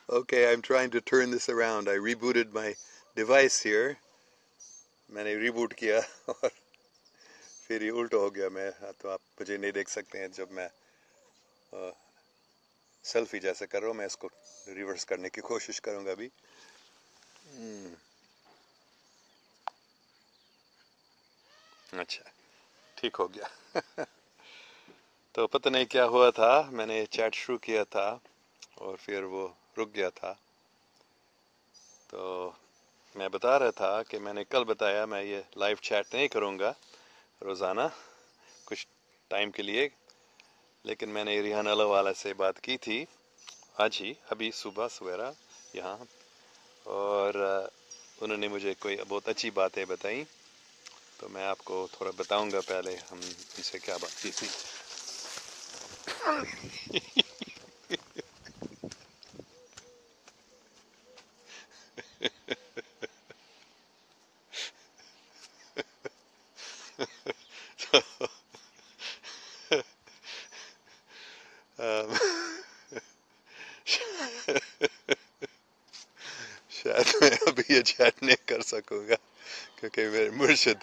Okay, I'm trying to turn this around. I rebooted my device here. मैंने reboot किया और फिर ये उल्टा हो गया। मैं तो आप मुझे नहीं देख सकते हैं जब मैं सेल्फी जैसे कर रहा हूँ। मैं इसको रिवर्स करने की कोशिश करूँगा अभी। अच्छा, ठीक हो गया। तो पता नहीं क्या हुआ था, मैंने चैट शुरू किया था और फिर वो रुक गया था। तो मैं बता रहा था कि मैंने कल बताया मैं ये लाइव चैट नहीं करूँगा रोज़ाना कुछ टाइम के लिए, लेकिन मैंने रिहान वाला से बात की थी आज ही, अभी सुबह सवेरा यहाँ, और उन्होंने मुझे कोई बहुत अच्छी बातें बताई। तो मैं आपको थोड़ा बताऊंगा, पहले हम इनसे क्या बात की थी। शायद मैं अभी ये चैट नहीं कर सकूंगा क्योंकि मेरे मुर्शिद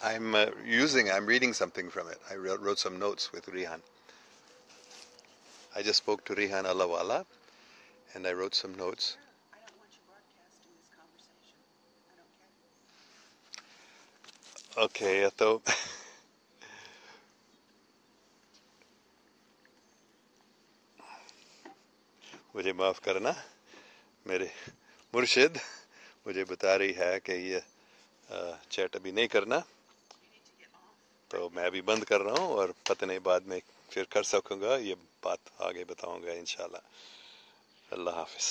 I'm reading something from it. I wrote some notes with Rihan. I just spoke to Rihan Alawala and I wrote some notes. I don't want you broadcasting this conversation. I don't care. Okay, तो मुझे माफ़ करना, मेरे मुर्शिद मुझे बता रही है कि ये चैट अभी नहीं करना, तो मैं अभी बंद कर रहा हूँ और पता नहीं बाद में फिर कर सकूँगा। ये बात आगे बताऊँगा इंशाल्लाह। अल्लाह हाफिज़।